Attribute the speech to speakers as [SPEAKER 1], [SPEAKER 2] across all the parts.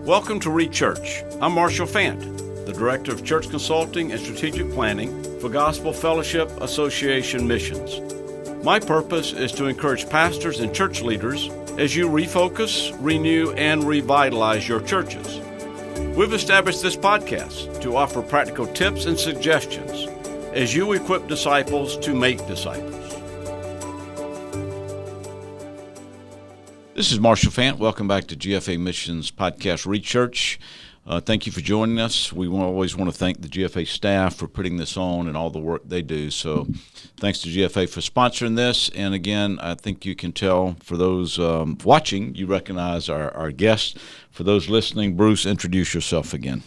[SPEAKER 1] Welcome to Read Church. I'm Marshall Fant, the Director of Church Consulting and Strategic Planning for Gospel Fellowship Association Missions. My purpose is to encourage pastors and church leaders as you refocus, renew, and revitalize your churches. We've established this podcast to offer practical tips and suggestions as you equip disciples to make disciples. This is Marshall Fant. Welcome back to GFA Missions Podcast Read Church. Thank you for joining us. We always want to thank the GFA staff for putting this on and all the work they do. So thanks to GFA for sponsoring this. And again, I think you can tell for those watching, you recognize our guest. For those listening, Bruce, introduce yourself again.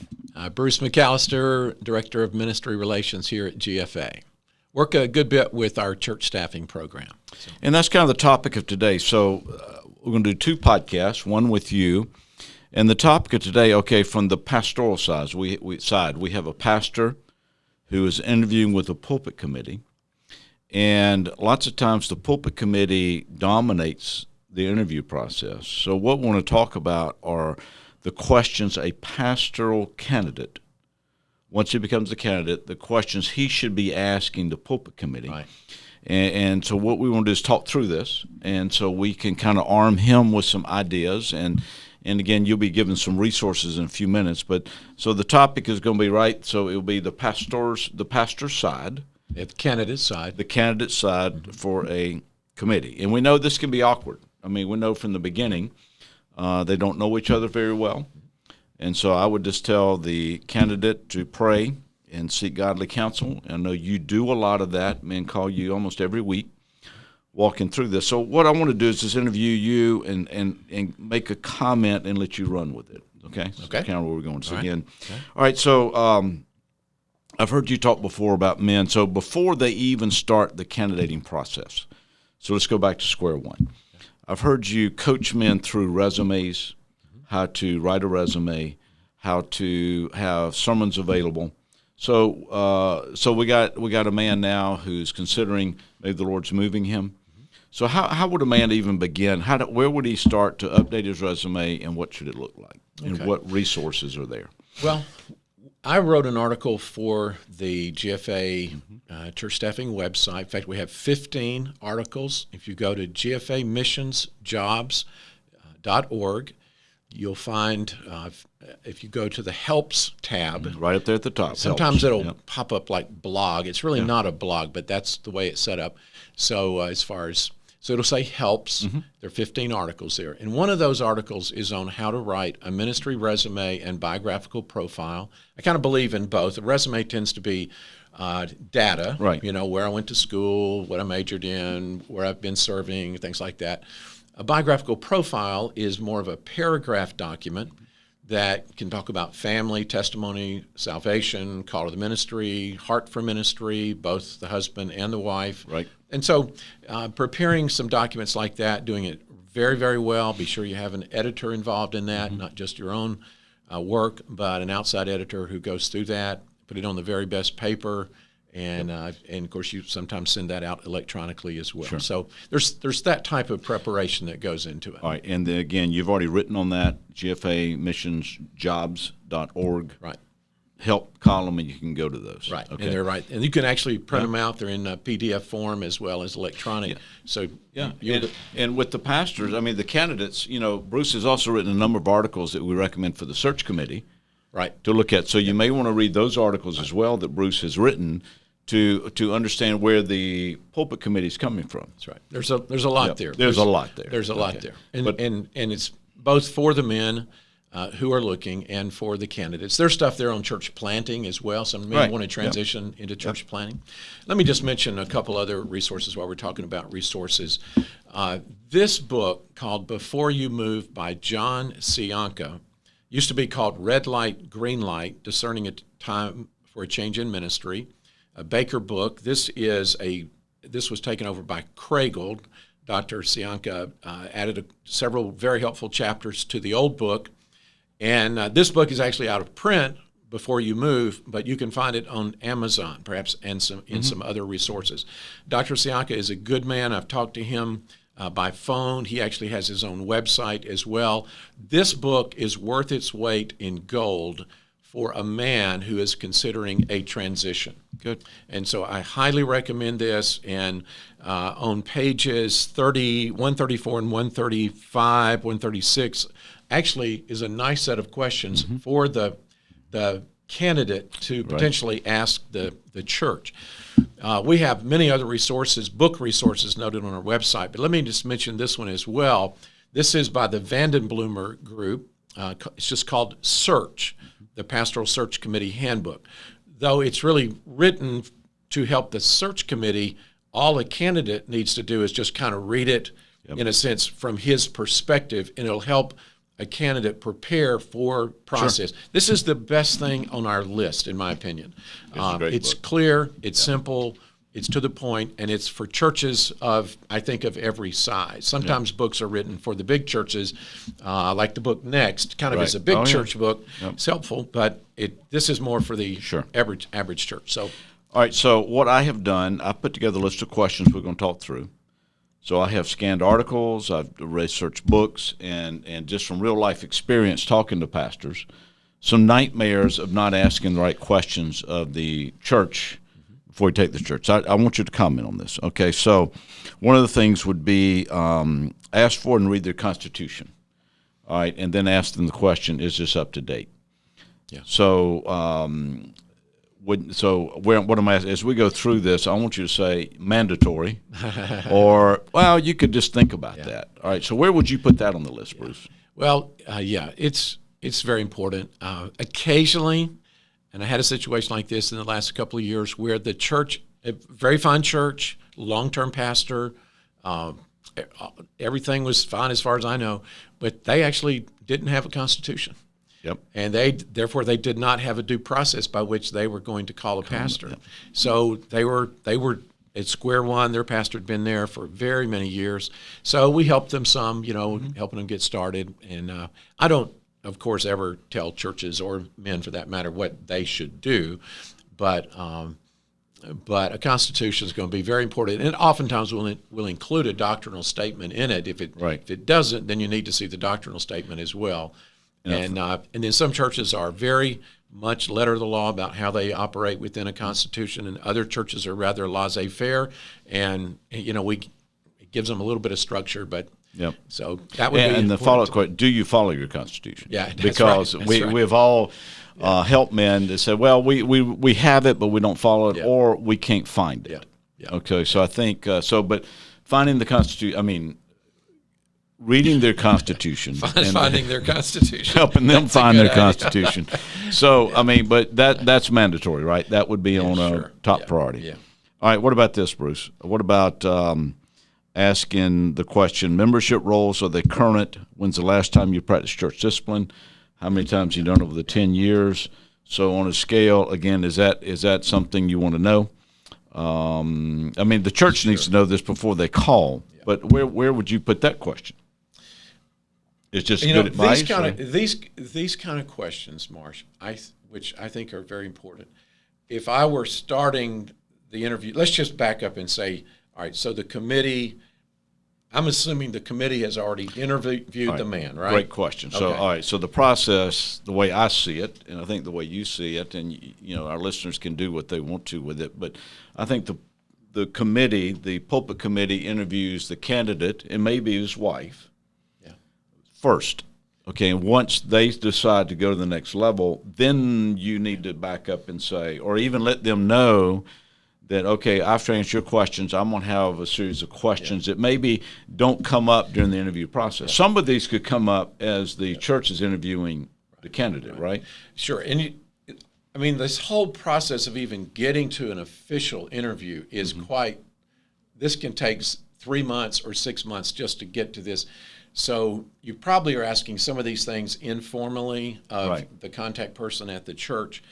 [SPEAKER 2] Bruce McAllister, Director of Ministry Relations here at GFA. Work a good bit with our church staffing program.
[SPEAKER 1] And that's kind of the topic of today. So we're going to do two podcasts, one with you. And the topic of today, from the pastoral side, we have a pastor who is interviewing with the Pulpit Committee. And lots of times the Pulpit Committee dominates the interview process. So what we want to talk about are the questions a pastoral candidate, once he becomes a candidate, the questions he should be asking the Pulpit Committee.
[SPEAKER 2] Right.
[SPEAKER 1] And so what we want to do is talk through this, and so we can kind of arm him with some ideas. And again, you'll be given some resources in a few minutes. But so the topic is going to be right. So it'll be the pastor's side,
[SPEAKER 2] the candidate side,
[SPEAKER 1] for a committee. And we know this can be awkward. I mean, we know from the beginning they don't know each other very well. And so I would just tell the candidate to pray and seek godly counsel. I know you do a lot of that. Men call you almost every week walking through this. So what I want to do is just interview you and make a comment and let you run with it. Okay? So that's kind of where we're going. So all right. So I've heard you talk before about men. So before they even start the candidating process, so let's go back to square one. I've heard you coach men through resumes, how to write a resume, how to have sermons available. So we got a man now who's considering maybe the Lord's moving him. So how would a man even begin? Where would he start to update his resume, and what should it look like? And what resources are there?
[SPEAKER 2] Well, I wrote an article for the GFA church staffing website. In fact, we have 15 articles. If you go to gfamissionsjobs.org, you'll find, if you go to the Helps tab.
[SPEAKER 1] Right up there at the top.
[SPEAKER 2] Sometimes it'll pop up like blog. It's really not a blog, but that's the way it's set up. So so it'll say Helps. There are 15 articles there. And one of those articles is on how to write a ministry resume and biographical profile. I kind of believe in both. A resume tends to be data,
[SPEAKER 1] right?
[SPEAKER 2] You know, where I went to school, what I majored in, where I've been serving, things like that. A biographical profile is more of a paragraph document that can talk about family, testimony, salvation, call to the ministry, heart for ministry, both the husband and the wife.
[SPEAKER 1] Right.
[SPEAKER 2] And so preparing some documents like that, doing it very, very well. Be sure you have an editor involved in that, not just your own work, but an outside editor who goes through that, put it on the very best paper. And of course, you sometimes send that out electronically as well.
[SPEAKER 1] Sure.
[SPEAKER 2] So there's that type of preparation that goes into it.
[SPEAKER 1] All right, and then again, you've already written on that, gfamissionsjobs.org.
[SPEAKER 2] Right.
[SPEAKER 1] Help column, and you can go to those.
[SPEAKER 2] Right, and they're right. And you can actually print them out. They're in a PDF form as well as electronic. So
[SPEAKER 1] and with the pastors, I mean, the candidates, Bruce has also written a number of articles that we recommend for the search committee.
[SPEAKER 2] Right.
[SPEAKER 1] To look at. So you may want to read those articles as well that Bruce has written to understand where the Pulpit Committee is coming from.
[SPEAKER 2] That's right. There's a lot there.
[SPEAKER 1] There's a lot there.
[SPEAKER 2] There's a lot there. And it's both for the men who are looking and for the candidates. There's stuff there on church planting as well. Some men want to transition into church planting. Let me just mention a couple other resources while we're talking about resources. This book called Before You Move by John Cionca used to be called Red Light, Green Light, Discerning a Time for a Change in Ministry, a Baker book. This was taken over by Craigold. Dr. Cionca added several very helpful chapters to the old book. And this book is actually out of print, Before You Move, but you can find it on Amazon, perhaps, and in some other resources. Dr. Cionca is a good man. I've talked to him by phone. He actually has his own website as well. This book is worth its weight in gold for a man who is considering a transition.
[SPEAKER 1] Good.
[SPEAKER 2] And so I highly recommend this. And on pages 134 and 135, 136, actually is a nice set of questions for the candidate to potentially ask the church. We have many other resources, book resources noted on our website, but let me just mention this one as well. This is by the Vanderbloemen group. It's just called Search, the Pastoral Search Committee Handbook. Though it's really written to help the search committee, all a candidate needs to do is just kind of read it, in a sense, from his perspective, and it'll help a candidate prepare for process. Sure. This is the best thing on our list, in my opinion. It's clear, it's simple, it's to the point, and it's for churches of, I think, of every size. Sometimes books are written for the big churches, like the book Next, kind of is a big church book. It's helpful, but this is more for the average church. So,
[SPEAKER 1] all right, so what I have done, I put together a list of questions we're going to talk through. So I have scanned articles, I've researched books, and just from real-life experience talking to pastors, some nightmares of not asking the right questions of the church before you take the church. I want you to comment on this. Okay, so one of the things would be ask for and read their Constitution, all right, and then ask them the question, is this up to date?
[SPEAKER 2] Yeah.
[SPEAKER 1] So what am I asking? As we go through this, I want you to say mandatory, or, well, you could just think about that. All right, so where would you put that on the list, Bruce?
[SPEAKER 2] Well, it's very important. Occasionally, and I had a situation like this in the last couple of years where the church, a very fine church, long-term pastor, everything was fine as far as I know, but they actually didn't have a constitution.
[SPEAKER 1] Yep.
[SPEAKER 2] And therefore they did not have a due process by which they were going to call a pastor. Yep. So they were at square one. Their pastor had been there for very many years. So we helped them some, helping them get started. And I don't, of course, ever tell churches or men for that matter what they should do, but a constitution is going to be very important, and oftentimes will include a doctrinal statement in it. If it doesn't, then you need to see the doctrinal statement as well. And then some churches are very much letter of the law about how they operate within a constitution, and other churches are rather laissez-faire, and it gives them a little bit of structure, but so that would be. And
[SPEAKER 1] the follow-up question: do you follow your constitution?
[SPEAKER 2] Yeah, that's
[SPEAKER 1] because
[SPEAKER 2] right.
[SPEAKER 1] We've all helped men that say, well, we have it, but we don't follow it, or we can't find it.
[SPEAKER 2] Yeah.
[SPEAKER 1] Okay, so I think but finding the constitution, reading their Constitution.
[SPEAKER 2] Finding their Constitution.
[SPEAKER 1] Helping them find their Constitution. So, but that's mandatory, right? That would be on a top priority.
[SPEAKER 2] Yeah.
[SPEAKER 1] All right, what about this, Bruce? What about asking the question, membership rolls, are they current? When's the last time you practiced church discipline? How many times have you done over the 10 years? So on a scale, again, is that something you want to know? The church needs to know this before they call, but where would you put that question? It's just good advice.
[SPEAKER 2] These kind of questions, Marsh, which I think are very important. If I were starting the interview, let's just back up and say, all right, so the committee, I'm assuming the committee has already interviewed the man, right?
[SPEAKER 1] Great question. So, all right, so the process, the way I see it, and I think the way you see it, and our listeners can do what they want to with it, but I think the committee, the pulpit committee, interviews the candidate and maybe his wife first. Okay, and once they decide to go to the next level, then you need to back up and say, or even let them know that, okay, after I answer your questions, I'm going to have a series of questions that maybe don't come up during the interview process. Some of these could come up as the church is interviewing the candidate, right?
[SPEAKER 2] Sure. And this whole process of even getting to an official interview is this can take 3 months or 6 months just to get to this. So you probably are asking some of these things informally of the contact person at the church,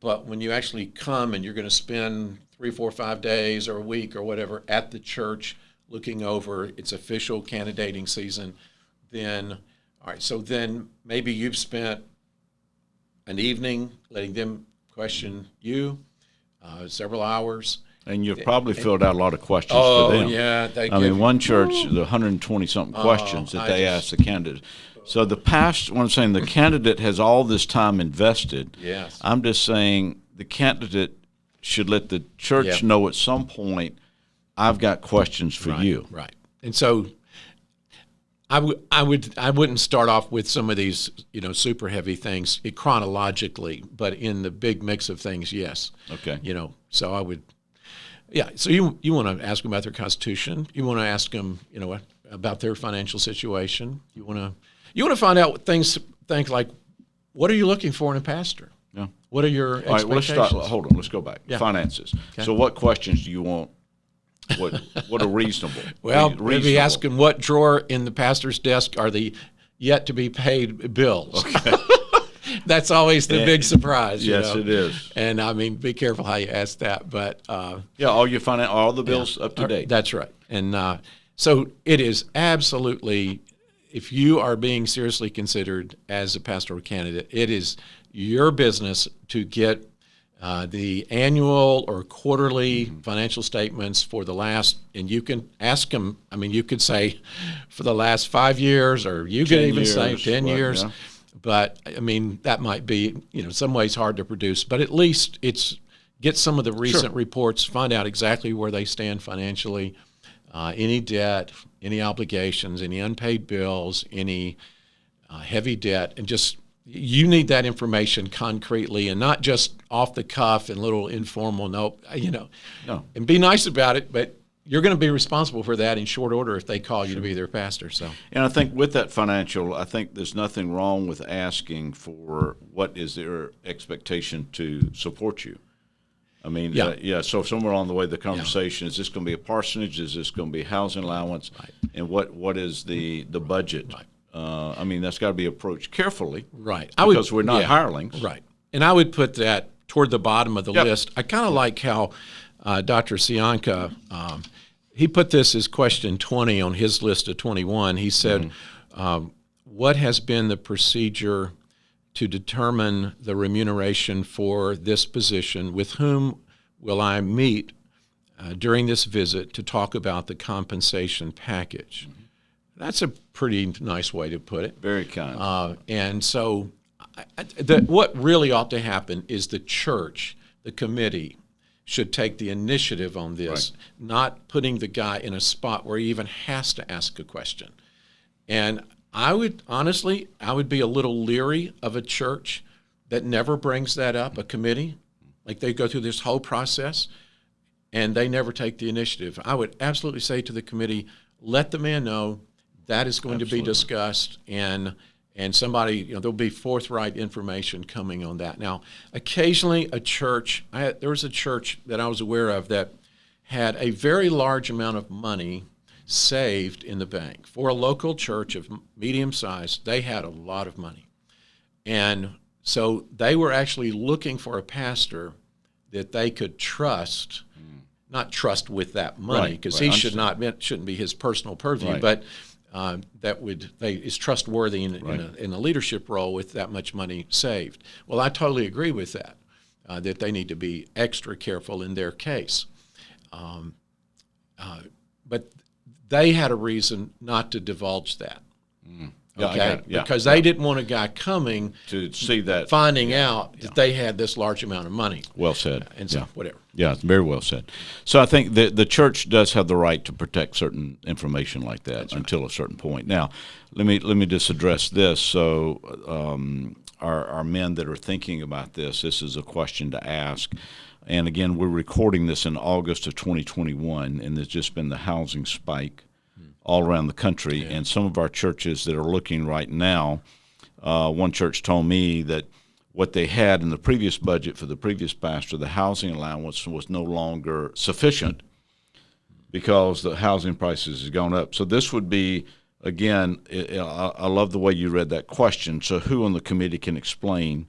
[SPEAKER 2] but when you actually come and you're going to spend 3, 4, 5 days or a week or whatever at the church looking over its official candidating season, then maybe you've spent an evening letting them question you, several hours,
[SPEAKER 1] And you've probably filled out a lot of questions
[SPEAKER 2] Oh,
[SPEAKER 1] for them.
[SPEAKER 2] yeah.
[SPEAKER 1] I mean, one church, the 120-something questions that they asked the candidate. So what I'm saying, the candidate has all this time invested.
[SPEAKER 2] Yes.
[SPEAKER 1] I'm just saying the candidate should let the church know at some point, I've got questions for you.
[SPEAKER 2] Right. And so I wouldn't start off with some of these, super heavy things chronologically, but in the big mix of things, yes.
[SPEAKER 1] Okay.
[SPEAKER 2] So I would, So you want to ask them about their constitution. You want to ask them, about their financial situation. You want to find out things like, what are you looking for in a pastor?
[SPEAKER 1] Yeah.
[SPEAKER 2] What are your expectations?
[SPEAKER 1] All right, hold on. Let's go back.
[SPEAKER 2] Yeah.
[SPEAKER 1] Finances.
[SPEAKER 2] Okay.
[SPEAKER 1] So what questions do you want? What are reasonable?
[SPEAKER 2] Well,
[SPEAKER 1] reasonable.
[SPEAKER 2] maybe ask them what drawer in the pastor's desk are the yet to be paid bills.
[SPEAKER 1] Okay.
[SPEAKER 2] That's always the big surprise.
[SPEAKER 1] Yes, it is.
[SPEAKER 2] And I mean, be careful how you ask that. But
[SPEAKER 1] all the bills up to date.
[SPEAKER 2] That's right. And so it is absolutely, if you are being seriously considered as a pastoral candidate, it is your business to get the annual or quarterly financial statements for the last, and you can ask them, you could say for the last 5 years, or you could even say 10 years. Yeah. But that might be, some ways hard to produce, but at least get some of the recent reports, find out exactly where they stand financially, any debt, any obligations, any unpaid bills, any heavy debt, and just, you need that information concretely and not just off the cuff and little informal, no. And be nice about it, but you're going to be responsible for that in short order if they call you to be their pastor. So,
[SPEAKER 1] and I think with that financial, I think there's nothing wrong with asking for what is their expectation to support you. So somewhere along the way, the conversation, is this going to be a parsonage? Is this going to be housing allowance?
[SPEAKER 2] Right.
[SPEAKER 1] And what is the budget?
[SPEAKER 2] Right.
[SPEAKER 1] That's got to be approached carefully.
[SPEAKER 2] Right.
[SPEAKER 1] Because we're not hirelings.
[SPEAKER 2] Right. And I would put that toward the bottom of the list. I kind of like how Dr. Cionca, he put this as question 20 on his list of 21. He said, what has been the procedure to determine the remuneration for this position? With whom will I meet during this visit to talk about the compensation package? That's a pretty nice way to put it.
[SPEAKER 1] Very kind.
[SPEAKER 2] And so what really ought to happen is the church, the committee, should take the initiative on this, not putting the guy in a spot where he even has to ask a question. And I would be a little leery of a church that never brings that up, a committee. Like they go through this whole process and they never take the initiative. I would absolutely say to the committee, let the man know that is going to be discussed, and somebody, there'll be forthright information coming on that. Now, occasionally a church, there was a church that I was aware of that had a very large amount of money saved in the bank. For a local church of medium size, they had a lot of money. And so they were actually looking for a pastor that they could trust, not trust with that money, because he shouldn't be his personal purview, but is trustworthy in a leadership role with that much money saved. Well, I totally agree with that, that they need to be extra careful in their case. But they had a reason not to divulge that. Because they didn't want a guy coming
[SPEAKER 1] to see that,
[SPEAKER 2] finding out that they had this large amount of money.
[SPEAKER 1] Well said.
[SPEAKER 2] And so whatever.
[SPEAKER 1] Yeah, it's very well said. So I think the church does have the right to protect certain information like that until a certain point. Now, let me just address this. So our men that are thinking about this is a question to ask. And again, we're recording this in August of 2021, and there's just been the housing spike all around the country. And some of our churches that are looking right now, one church told me that what they had in the previous budget for the previous pastor, the housing allowance was no longer sufficient because the housing prices has gone up. So this would be, again, I love the way you read that question. So who on the committee can explain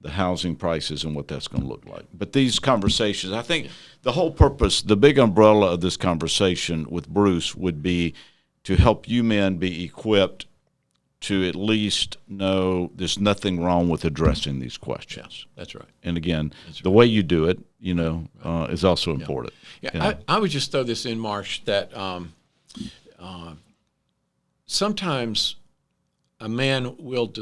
[SPEAKER 1] the housing prices and what that's going to look like? But these conversations, I think the whole purpose, the big umbrella of this conversation with Bruce would be to help you men be equipped to at least know there's nothing wrong with addressing these questions.
[SPEAKER 2] Yes, that's right.
[SPEAKER 1] And again, the way you do it, is also important.
[SPEAKER 2] Yeah, I would just throw this in, Marsh, that sometimes a man will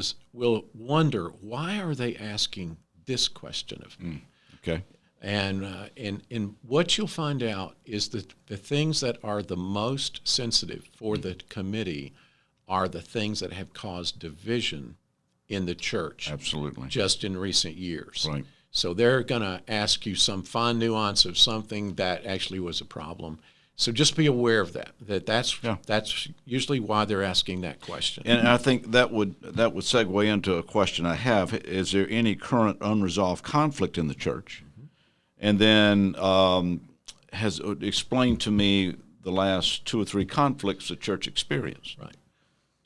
[SPEAKER 2] wonder, why are they asking this question of me?
[SPEAKER 1] Okay.
[SPEAKER 2] And what you'll find out is that the things that are the most sensitive for the committee are the things that have caused division in the church.
[SPEAKER 1] Absolutely.
[SPEAKER 2] Just in recent years.
[SPEAKER 1] Right.
[SPEAKER 2] So they're going to ask you some fine nuance of something that actually was a problem. So just be aware of that's usually why they're asking that question.
[SPEAKER 1] And I think that would segue into a question I have. Is there any current unresolved conflict in the church? And then has explained to me the last 2 or 3 conflicts the church experienced.
[SPEAKER 2] Right.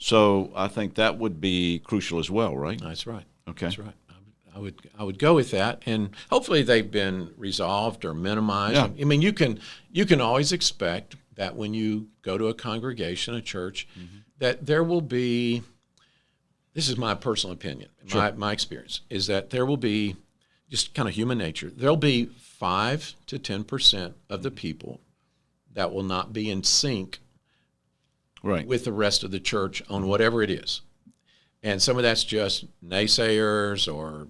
[SPEAKER 1] So I think that would be crucial as well, right?
[SPEAKER 2] That's right.
[SPEAKER 1] Okay.
[SPEAKER 2] That's right. I would go with that, and hopefully they've been resolved or minimized.
[SPEAKER 1] Yeah.
[SPEAKER 2] I mean, you can always expect that when you go to a congregation, a church, that there will be. This is my personal opinion.
[SPEAKER 1] Sure.
[SPEAKER 2] My experience is that there will be, just kind of human nature, there'll be 5 to 10% of the people that will not be in sync
[SPEAKER 1] Right.
[SPEAKER 2] with the rest of the church on whatever it is. And some of that's just naysayers or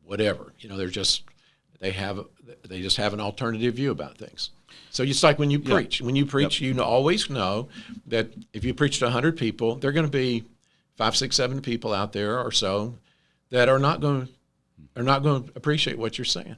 [SPEAKER 2] whatever. They just have an alternative view about things. So it's like when you preach. When you preach, you always know that if you preach to 100 people, there are going to be 5, 6, 7 people out there or so that are not going to appreciate what you're saying.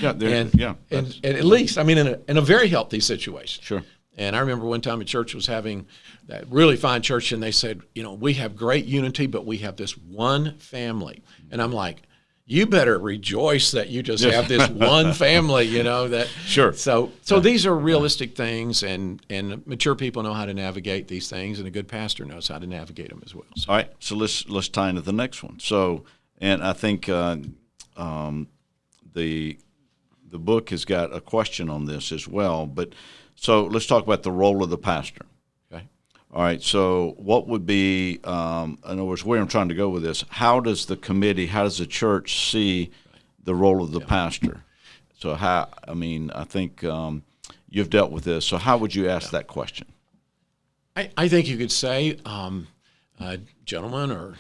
[SPEAKER 2] And at least, I mean, in a very healthy situation.
[SPEAKER 1] Sure.
[SPEAKER 2] And I remember one time a church was having that really fine church, and they said, we have great unity, but we have this one family. And I'm like, you better rejoice that you just have this one family, that.
[SPEAKER 1] Sure.
[SPEAKER 2] So these are realistic things, and mature people know how to navigate these things, and a good pastor knows how to navigate them as well. So.
[SPEAKER 1] All right. So let's tie into the next one. So, and I think the book has got a question on this as well, but. So let's talk about the role of the pastor.
[SPEAKER 2] Okay.
[SPEAKER 1] All right. So what would be, in other words, where I'm trying to go with this, how does the church see the role of the pastor? So I think you've dealt with this. So how would you ask that question?
[SPEAKER 2] I think you could say, gentlemen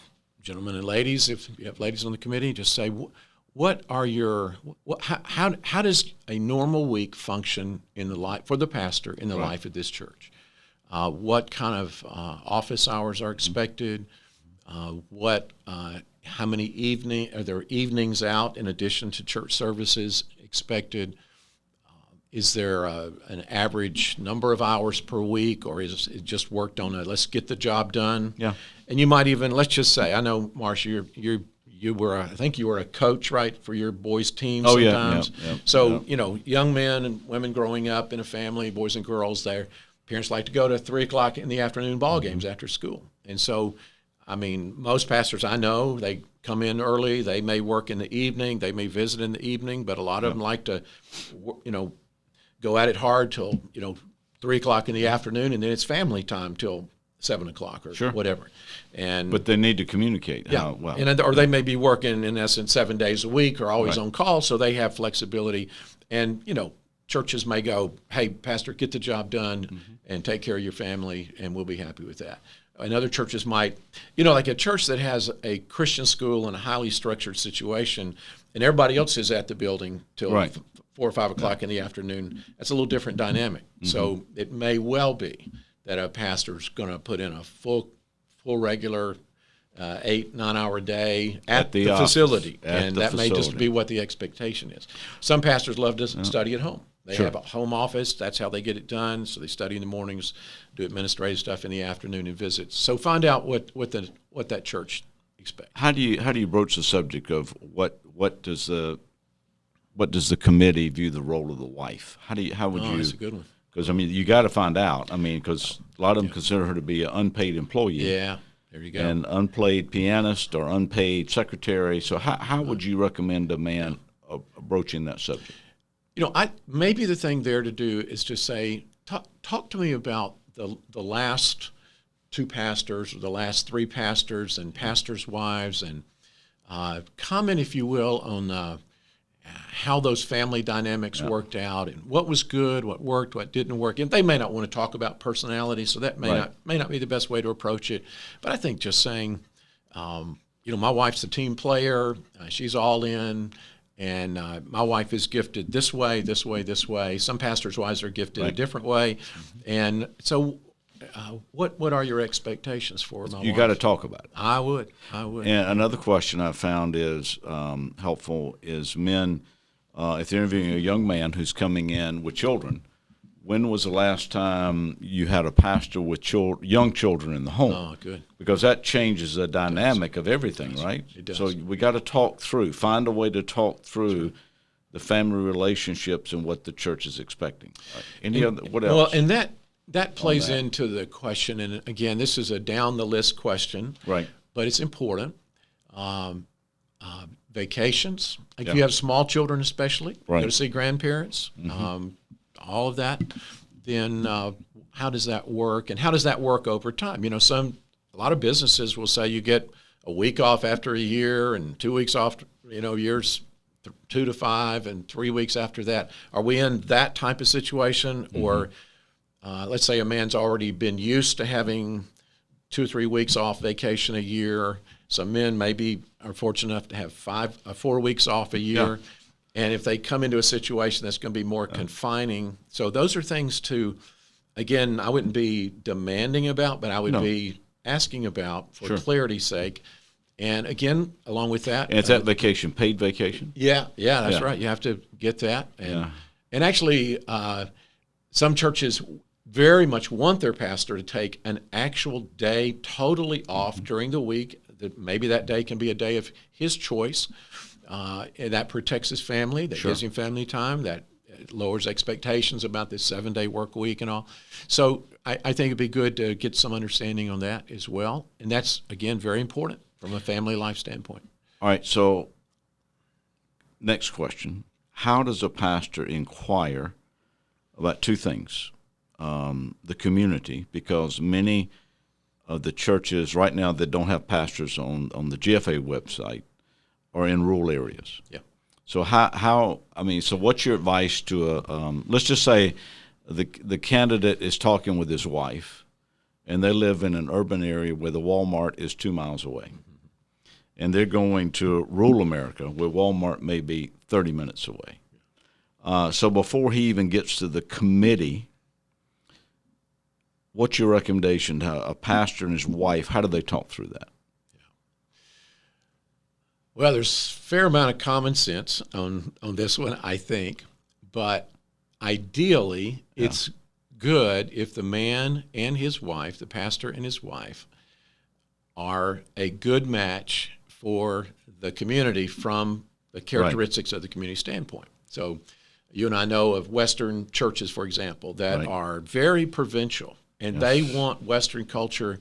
[SPEAKER 2] and ladies, if you have ladies on the committee, just say, how does a normal week function in the life for the pastor in the life of this church? What kind of office hours are expected? How many are there evenings out in addition to church services expected? Is there an average number of hours per week, or is it just worked on let's get the job done?
[SPEAKER 1] Yeah.
[SPEAKER 2] And you might even, let's just say, I know, Marcia, you were, I think you were a coach, right, for your boys' team sometimes.
[SPEAKER 1] Yeah.
[SPEAKER 2] So, young men and women growing up in a family, boys and girls, their parents like to go to 3 o'clock in the afternoon ball games after school. And so, I mean, most pastors I know, they come in early, they may work in the evening, they may visit in the evening, but a lot of them like to, go at it hard till, 3 o'clock in the afternoon, and then it's family time till 7 o'clock or whatever. But
[SPEAKER 1] they need to communicate.
[SPEAKER 2] Yeah. Or they may be working, in essence, 7 days a week or always on call, so they have flexibility. And, churches may go, hey, pastor, get the job done and take care of your family, and we'll be happy with that. And other churches might, like a church that has a Christian school and a highly structured situation, and everybody else is at the building till 4 or 5 o'clock in the afternoon, that's a little different dynamic. So it may well be that a pastor's going to put in a full regular 8-9 hour day at the facility, and that may just be what the expectation is. Some pastors love to study at home. They have a home office. That's how they get it done. So they study in the mornings, do administrative stuff in the afternoon, and visits. So find out what that church expects.
[SPEAKER 1] How do you broach the subject of what does the committee view the role of the wife? How would you?
[SPEAKER 2] That's a good one.
[SPEAKER 1] Because you got to find out. Because a lot of them consider her to be an unpaid employee.
[SPEAKER 2] Yeah, there you go.
[SPEAKER 1] And unpaid pianist or unpaid secretary. So how would you recommend a man broaching that subject?
[SPEAKER 2] Maybe the thing there to do is to say, talk to me about the last two pastors, or the last three pastors, and pastors' wives, and comment, if you will, on how those family dynamics worked out, and what was good, what worked, what didn't work. And they may not want to talk about personality, so that may not be the best way to approach it. But I think just saying, my wife's a team player, she's all in, and my wife is gifted this way, this way, this way. Some pastors' wives are gifted a different way, and so. What are your expectations for my wife?
[SPEAKER 1] You got to talk about it.
[SPEAKER 2] I would.
[SPEAKER 1] And another question I found is helpful is men, if they're interviewing a young man who's coming in with children, when was the last time you had a pastor with young children in the home?
[SPEAKER 2] Oh, good.
[SPEAKER 1] Because that changes the dynamic of everything, right?
[SPEAKER 2] It does.
[SPEAKER 1] So we got to find a way to talk through the family relationships and what the church is expecting. What else?
[SPEAKER 2] Well, and that plays into the question, and again, this is a down-the-list question,
[SPEAKER 1] right?
[SPEAKER 2] But it's important. Vacations, if you have small children especially, go to see grandparents, all of that, then how does that work, and how does that work over time? A lot of businesses will say you get a week off after a year and 2 weeks off, years 2 to 5, and 3 weeks after that. Are we in that type of situation, or let's say a man's already been used to having 2 or 3 weeks off vacation a year. Some men maybe are fortunate enough to have 4 weeks off a year. Yeah. And if they come into a situation that's going to be more confining. So those are things again, I wouldn't be demanding about, but I would be asking about for clarity's sake. And again, along with that.
[SPEAKER 1] And it's that vacation, paid vacation?
[SPEAKER 2] Yeah, that's right. You have to get that. And actually, some churches very much want their pastor to take an actual day totally off during the week. Maybe that day can be a day of his choice. And that protects his family, that gives him family time, that lowers expectations about this 7-day work week and all. So I think it'd be good to get some understanding on that as well. And that's, again, very important from a family life standpoint.
[SPEAKER 1] All right, so next question. How does a pastor inquire about two things? The community, because many of the churches right now that don't have pastors on the GFA website are in rural areas.
[SPEAKER 2] Yeah.
[SPEAKER 1] So so what's your advice to let's just say the candidate is talking with his wife, and they live in an urban area where the Walmart is 2 miles away, and they're going to rural America where Walmart may be 30 minutes away. So before he even gets to the committee, what's your recommendation to a pastor and his wife? How do they talk through that?
[SPEAKER 2] Well, there's a fair amount of common sense on this one, I think. But ideally, it's good if the man and his wife, the pastor and his wife, are a good match for the community from the characteristics of the community standpoint. So you and I know of Western churches, for example, that are very provincial. And they want Western culture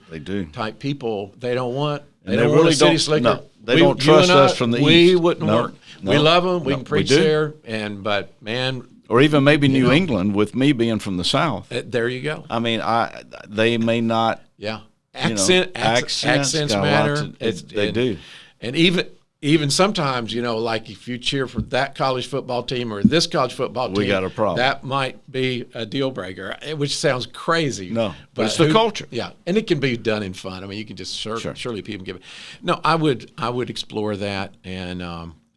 [SPEAKER 2] type people. They don't want a city slicker.
[SPEAKER 1] No, they don't trust us from the east.
[SPEAKER 2] We wouldn't work. No, we love them. We can preach there. But man,
[SPEAKER 1] or even maybe New England, with me being from the South.
[SPEAKER 2] There you go.
[SPEAKER 1] I mean, they may not.
[SPEAKER 2] Yeah, accents matter.
[SPEAKER 1] They do.
[SPEAKER 2] And even sometimes, like if you cheer for that college football team or this college football team,
[SPEAKER 1] we got a problem.
[SPEAKER 2] That might be a deal breaker, which sounds crazy.
[SPEAKER 1] No, but it's the culture.
[SPEAKER 2] Yeah, and it can be done in fun. I mean, you can just surely people give it. No, I would explore that and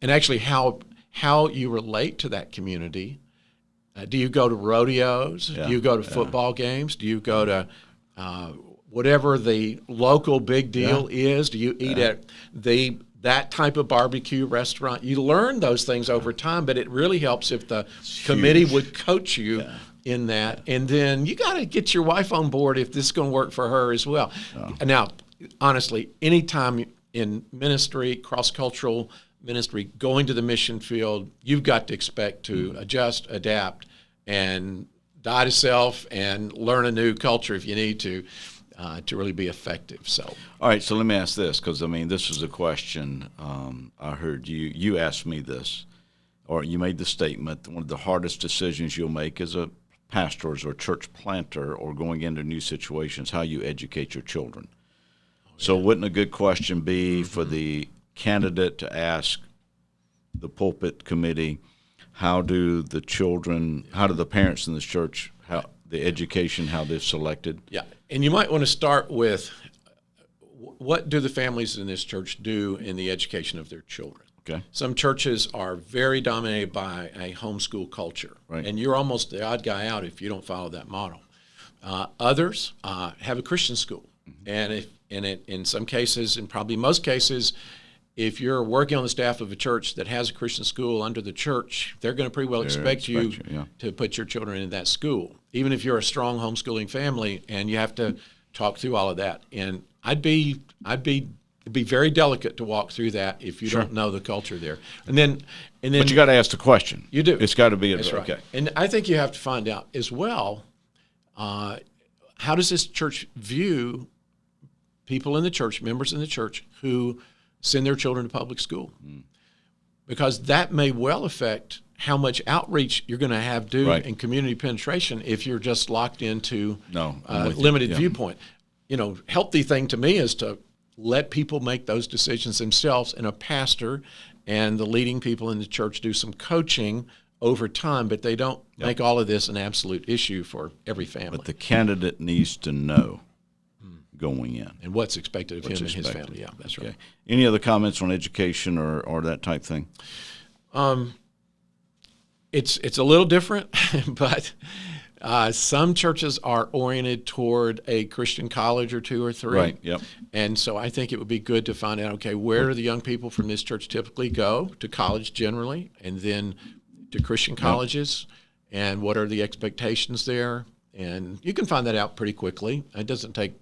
[SPEAKER 2] actually how you relate to that community. Do you go to rodeos?
[SPEAKER 1] Yeah.
[SPEAKER 2] Do you go to football games? Do you go to whatever the local big deal is? Do you eat at that type of barbecue restaurant? You learn those things over time, but it really helps if the committee would coach you in that. And then you got to get your wife on board if this is going to work for her as well. Now, honestly, anytime in ministry, cross-cultural ministry, going to the mission field, you've got to expect to adjust, adapt, and die to self and learn a new culture if you need to really be effective. So,
[SPEAKER 1] all right. So let me ask this, because this is a question I heard you asked me this, or you made the statement. One of the hardest decisions you'll make as a pastors or church planter or going into new situations, how you educate your children. So wouldn't a good question be for the candidate to ask the pulpit committee, how do the parents in this church, how the education, how they've selected?
[SPEAKER 2] Yeah, and you might want to start with, what do the families in this church do in the education of their children?
[SPEAKER 1] Okay.
[SPEAKER 2] Some churches are very dominated by a homeschool culture,
[SPEAKER 1] right,
[SPEAKER 2] and you're almost the odd guy out if you don't follow that model. Others have a Christian school, and in some cases, and probably most cases, if you're working on the staff of a church that has a Christian school under the church, they're going to pretty well expect you to put your children in that school, even if you're a strong homeschooling family, and you have to talk through all of that. And it'd be very delicate to walk through that if you don't know the culture there. And then,
[SPEAKER 1] but you got to ask the question.
[SPEAKER 2] You do.
[SPEAKER 1] It's got to be
[SPEAKER 2] That's right.
[SPEAKER 1] Okay.
[SPEAKER 2] And I think you have to find out as well, how does this church view people in the church, members in the church, who send their children to public school? Because that may well affect how much outreach you're going to have do in community penetration if you're just locked into limited viewpoint. Healthy thing to me is to let people make those decisions themselves, and a pastor and the leading people in the church do some coaching over time, but they don't make all of this an absolute issue for every family.
[SPEAKER 1] But the candidate needs to know going in.
[SPEAKER 2] And what's expected of him and his family. Yeah, that's right.
[SPEAKER 1] Okay. Any other comments on education or that type thing?
[SPEAKER 2] It's a little different, but some churches are oriented toward a Christian college or two or three.
[SPEAKER 1] Right, yep.
[SPEAKER 2] And so I think it would be good to find out, okay, where do the young people from this church typically go? To college generally, and then to Christian colleges, and what are the expectations there? And you can find that out pretty quickly. It doesn't take,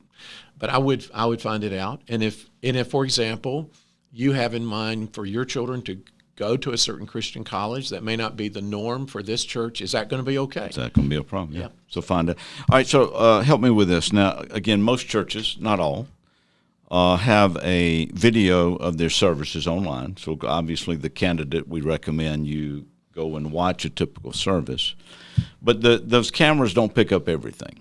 [SPEAKER 2] but I would find it out. And if for example, you have in mind for your children to go to a certain Christian college that may not be the norm for this church, is that going to be okay?
[SPEAKER 1] Is that going to be a problem? Yeah. So find it. All right, so help me with this. Now, again, most churches, not all, have a video of their services online. So obviously the candidate, we recommend you go and watch a typical service. But those cameras don't pick up everything.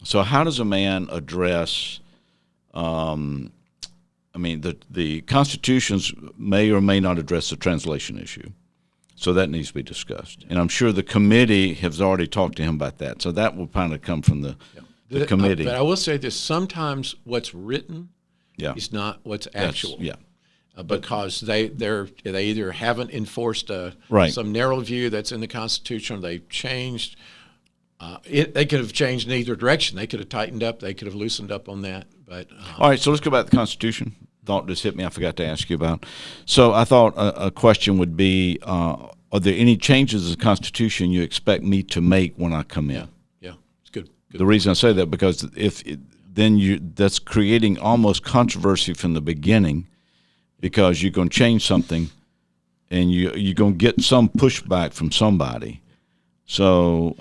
[SPEAKER 1] So how does a man address the constitutions may or may not address the translation issue. So that needs to be discussed. And I'm sure the committee has already talked to him about that. So that will kind of come from the committee.
[SPEAKER 2] But I will say this, sometimes what's written is not what's actual. Because they either haven't enforced some narrow view that's in the Constitution, or they've changed. They could have changed in either direction. They could have tightened up. They could have loosened up on that. But
[SPEAKER 1] all right, so let's go back to the Constitution. Thought just hit me. I forgot to ask you about. So I thought a question would be: are there any changes to the Constitution you expect me to make when I come in?
[SPEAKER 2] Yeah, it's good.
[SPEAKER 1] The reason I say that because that's creating almost controversy from the beginning, because you're going to change something, and you're going to get some pushback from somebody. So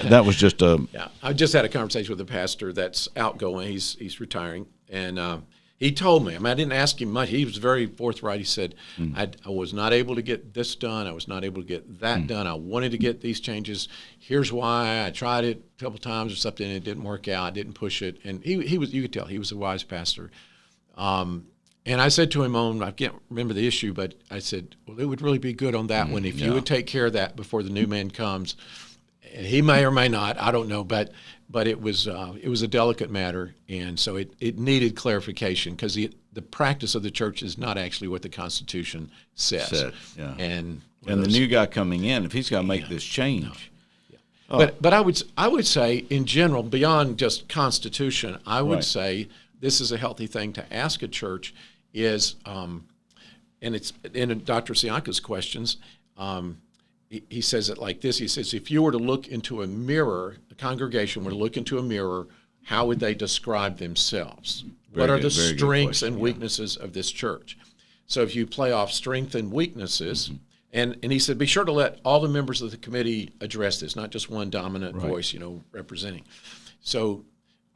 [SPEAKER 1] that was just a...
[SPEAKER 2] Yeah, I just had a conversation with a pastor that's outgoing. He's retiring, and he told me, I didn't ask him much. He was very forthright. He said, I was not able to get this done. I was not able to get that done. I wanted to get these changes. Here's why. I tried it a couple times or something, and it didn't work out. I didn't push it. And he was, you could tell, he was a wise pastor. And I said to him I can't remember the issue, but I said, well, it would really be good on that one if you would take care of that before the new man comes. And he may or may not, I don't know, but it was a delicate matter, and so it needed clarification, because the practice of the church is not actually what the Constitution says. And
[SPEAKER 1] the new guy coming in, if he's got to make this change.
[SPEAKER 2] But I would say in general, beyond just Constitution, I would say this is a healthy thing to ask a church. Is and it's in Dr. Cionca's questions. He says it like this. He says, if you were to look into a mirror, the congregation were to look into a mirror, how would they describe themselves? What are the strengths and weaknesses of this church? So if you play off strength and weaknesses, and he said, be sure to let all the members of the committee address this, not just one dominant voice, representing. So.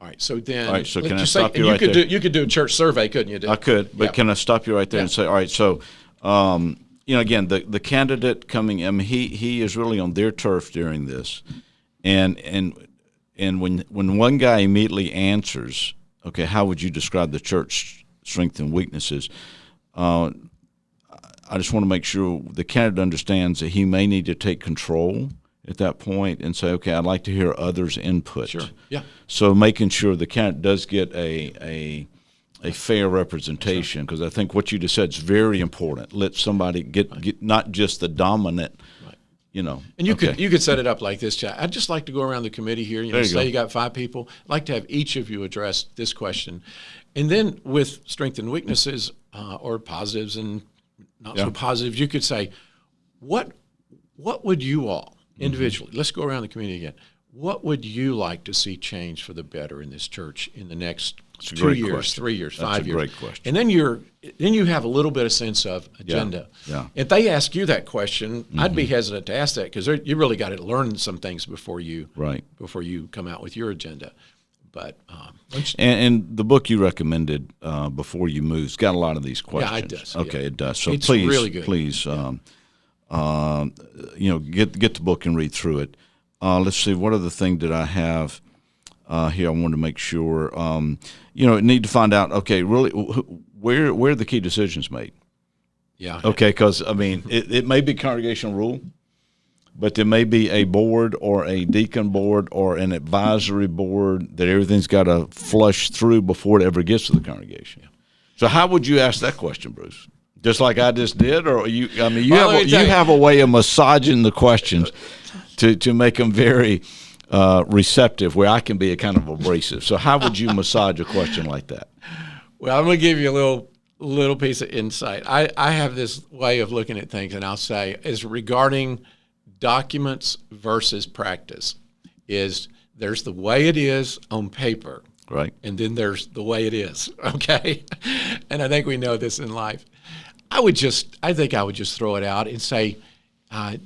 [SPEAKER 2] All right, so then,
[SPEAKER 1] all right, so can I stop you right there?
[SPEAKER 2] You could do a church survey, couldn't you?
[SPEAKER 1] I could, but can I stop you right there and say, all right, so, again, the candidate coming, he is really on their turf during this, And when one guy immediately answers, okay, how would you describe the church strengths and weaknesses? I just want to make sure the candidate understands that he may need to take control at that point and say, okay, I'd like to hear others' input.
[SPEAKER 2] Sure. Yeah.
[SPEAKER 1] So making sure the candidate does get a fair representation, because I think what you just said is very important. Let somebody get not just the dominant, you know.
[SPEAKER 2] And you could set it up like this, Chad. I'd just like to go around the committee here. Say you got 5 people. I'd like to have each of you address this question, and then with strengths and weaknesses or positives and not so positives, you could say, what would you all individually? Let's go around the community again. What would you like to see change for the better in this church in the next 2 years,
[SPEAKER 1] question.
[SPEAKER 2] 3 years,
[SPEAKER 1] That's
[SPEAKER 2] 5
[SPEAKER 1] a
[SPEAKER 2] years?
[SPEAKER 1] great question.
[SPEAKER 2] And then you have a little bit of sense of agenda.
[SPEAKER 1] Yeah.
[SPEAKER 2] If they ask you that question, I'd be hesitant to ask that, because you really got to learn some things before you come out with your agenda. But
[SPEAKER 1] and the book you recommended, Before You Move's got a lot of these questions.
[SPEAKER 2] Yeah, it does.
[SPEAKER 1] Okay, it does. So
[SPEAKER 2] it's
[SPEAKER 1] please,
[SPEAKER 2] really good.
[SPEAKER 1] please, get the book and read through it. Let's see, what other thing did I have here? I wanted to make sure. Need to find out. Okay, really, where are the key decisions made?
[SPEAKER 2] Yeah.
[SPEAKER 1] Okay, because I mean, it may be congregational rule, but there may be a board or a deacon board or an advisory board that everything's got to flush through before it ever gets to the congregation. Yeah. So how would you ask that question, Bruce? Just like I just did, or you have a way of massaging the questions to make them very receptive, where I can be a kind of abrasive. So how would you massage a question like that?
[SPEAKER 2] Well, I'm going to give you a little piece of insight. I have this way of looking at things, and I'll say is regarding documents versus practice. There's the way it is on paper,
[SPEAKER 1] right,
[SPEAKER 2] and then there's the way it is. Okay, and I think we know this in life. I think I would just throw it out and say,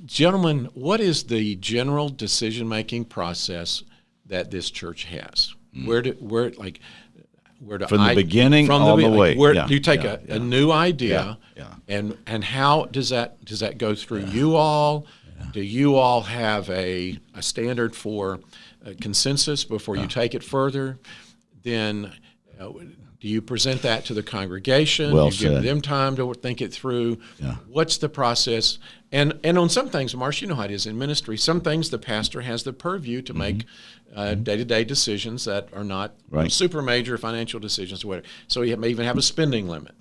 [SPEAKER 2] gentlemen, what is the general decision-making process that this church has? Where do
[SPEAKER 1] from the beginning all the way?
[SPEAKER 2] Where you take a new idea, and how does that go through you all? Yeah. Do you all have a standard for consensus before you take it further? Then do you present that to the congregation?
[SPEAKER 1] Well
[SPEAKER 2] you
[SPEAKER 1] said.
[SPEAKER 2] give them time to think it through. Yeah. What's the process? And on some things, Marsh, you know how it is in ministry. Some things the pastor has the purview to make day-to-day decisions that are not super major financial decisions or whatever. So he may even have a spending limit,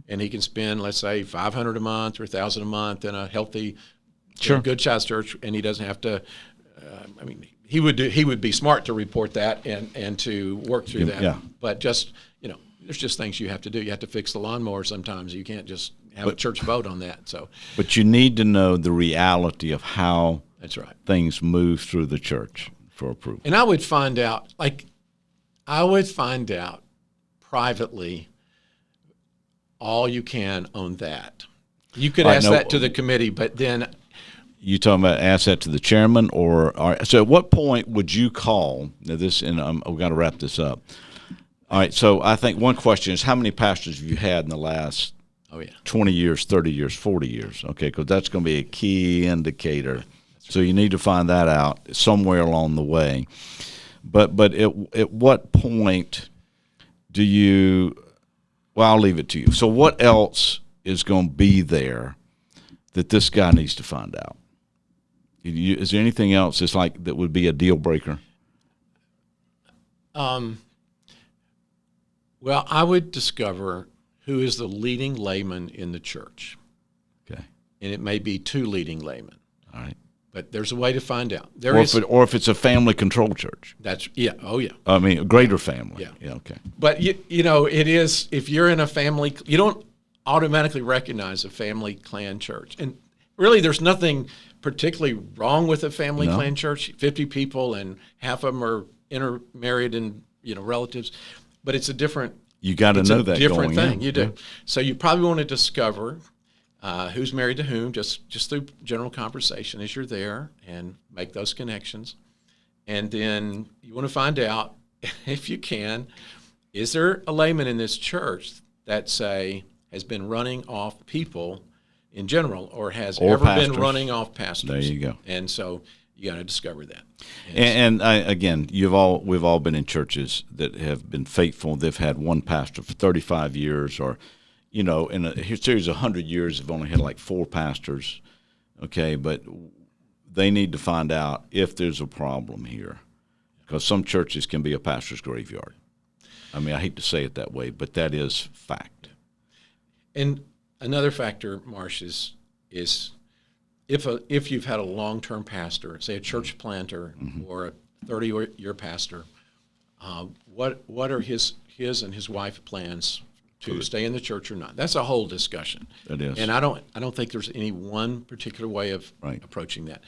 [SPEAKER 2] and he can spend, let's say, $500 a month or $1,000 a month in a healthy, good size church, and he doesn't have to. He would be smart to report that and to work through that. Yeah. But just there's just things you have to do. You have to fix the lawnmower sometimes. You can't just have a church vote on that. So,
[SPEAKER 1] but you need to know the reality of how things move through the church for approval.
[SPEAKER 2] And I would find out privately all you can on that. You could ask that to the committee, but then
[SPEAKER 1] you talking about ask that to the chairman, or so? At what point would you call this? And we've got to wrap this up. All right, so I think one question is, how many pastors have you had in the last 20 years, 30 years, 40 years? Okay, because that's going to be a key indicator. Right. So you need to find that out somewhere along the way. But at what point do you – well, I'll leave it to you. So what else is going to be there that this guy needs to find out? Is there anything else that's like that would be a deal breaker?
[SPEAKER 2] Well, I would discover who is the leading layman in the church.
[SPEAKER 1] Okay.
[SPEAKER 2] And it may be 2 leading laymen.
[SPEAKER 1] All right.
[SPEAKER 2] But there's a way to find out.
[SPEAKER 1] Or if it's a family-controlled church.
[SPEAKER 2] Oh, yeah.
[SPEAKER 1] I mean, a greater family.
[SPEAKER 2] Yeah.
[SPEAKER 1] Okay.
[SPEAKER 2] But, it is, if you're in a family, you don't automatically recognize a family clan church. And really, there's nothing particularly wrong with a family clan church. 50 people, and half of them are intermarried and, relatives. But it's a different.
[SPEAKER 1] You got to know that
[SPEAKER 2] different
[SPEAKER 1] going
[SPEAKER 2] thing. You do. Yeah. So you probably want to discover who's married to whom, just through general conversation as you're there, and make those connections. And then you want to find out, if you can, is there a layman in this church that has been running off people in general, or has ever been running off pastors?
[SPEAKER 1] There you go.
[SPEAKER 2] And so You got to discover that.
[SPEAKER 1] Again, we've all been in churches that have been faithful. They've had one pastor for 35 years, or, in a series of 100 years, they've only had like 4 pastors. Okay, but they need to find out if there's a problem here, because some churches can be a pastor's graveyard. I mean, I hate to say it that way, but that is fact.
[SPEAKER 2] And another factor, Marsh, is if you've had a long-term pastor, say a church planter or a 30-year pastor, what are his and his wife's plans to stay in the church or not? That's a whole discussion.
[SPEAKER 1] It is.
[SPEAKER 2] And I don't think there's any one particular way of approaching that.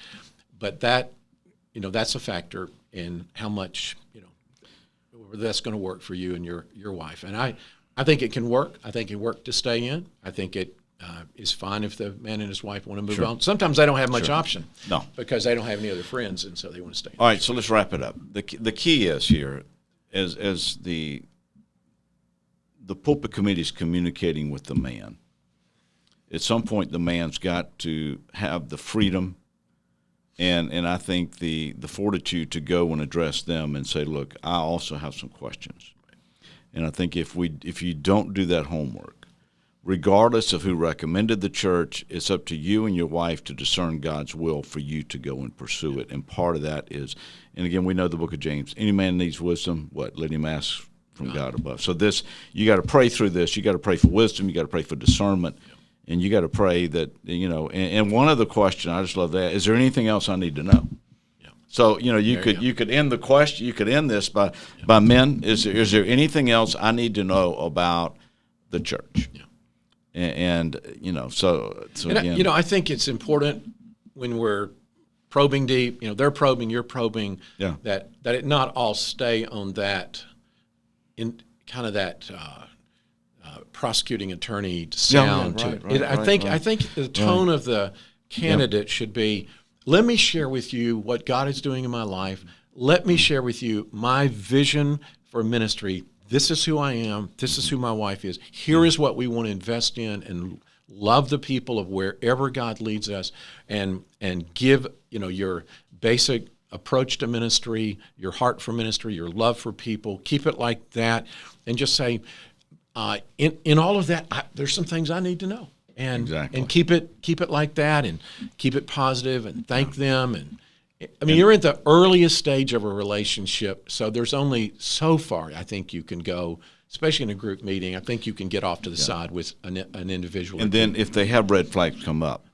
[SPEAKER 2] But that, that's a factor in how much, that's going to work for you and your wife. And I think it can work. I think it worked to stay in. I think it is fine if the man and his wife want to move on. Sometimes they don't have much option. No. Because they don't have any other friends, and so they want to stay in.
[SPEAKER 1] All right, so let's wrap it up. The key is here, as the pulpit committee is communicating with the man, at some point the man's got to have the freedom and I think the fortitude to go and address them and say, look, I also have some questions. And I think if you don't do that homework, regardless of who recommended the church, it's up to you and your wife to discern God's will for you to go and pursue it. And part of that is, and again, we know the book of James, any man needs wisdom, let him ask from God above. So this, you got to pray through this. You got to pray for wisdom. You got to pray for discernment. And you got to pray that, and one other question, I just love that, is there anything else I need to know? So, you could end the question, you could end this by men, is there anything else I need to know about the church? Yeah. And so again.
[SPEAKER 2] I think it's important when we're probing deep, they're probing, you're probing, that it not all stay on that, in kind of that prosecuting attorney sound. I think the tone of the candidate should be, let me share with you what God is doing in my life. Let me share with you my vision for ministry. This is who I am. This is who my wife is. Here is what we want to invest in and love the people of wherever God leads us, and give your basic approach to ministry, your heart for ministry, your love for people. Keep it like that, and just say, in all of that, there's some things I need to know. And keep it like that, and keep it positive, and thank them. And you're at the earliest stage of a relationship, so there's only so far I think you can go, especially in a group meeting. I think you can get off to the side with an individual. And
[SPEAKER 1] then if they have red flags come up,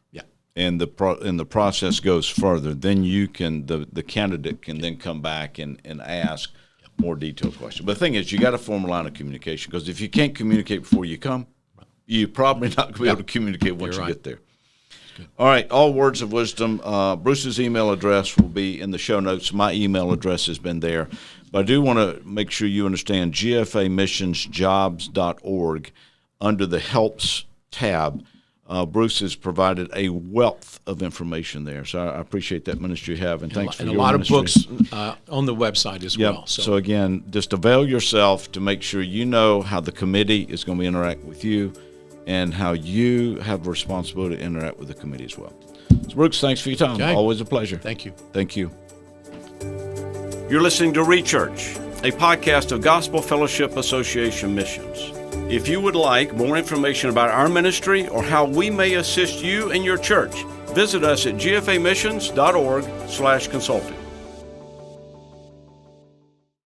[SPEAKER 1] and the process goes further, then you can the candidate can then come back and ask more detailed questions. But the thing is, you got to form a line of communication, because if you can't communicate before you come, you're probably not going to be able to communicate once you get there. All right, all words of wisdom. Bruce's email address will be in the show notes. My email address has been there. But I do want to make sure you understand gfamissionsjobs.org, under the Helps tab, Bruce has provided a wealth of information there. So I appreciate that ministry you have, and thanks for your ministry.
[SPEAKER 2] And a lot of books on the website as well.
[SPEAKER 1] So again, just avail yourself to make sure you know how the committee is going to interact with you, and how you have a responsibility to interact with the committee as well. So Bruce, thanks for your time. Okay. Always a pleasure.
[SPEAKER 2] Thank you.
[SPEAKER 1] Thank you. You're listening to Rechurch, a podcast of Gospel Fellowship Association Missions. If you would like more information about our ministry or how we may assist you and your church, visit us at gfamissions.org/consulting.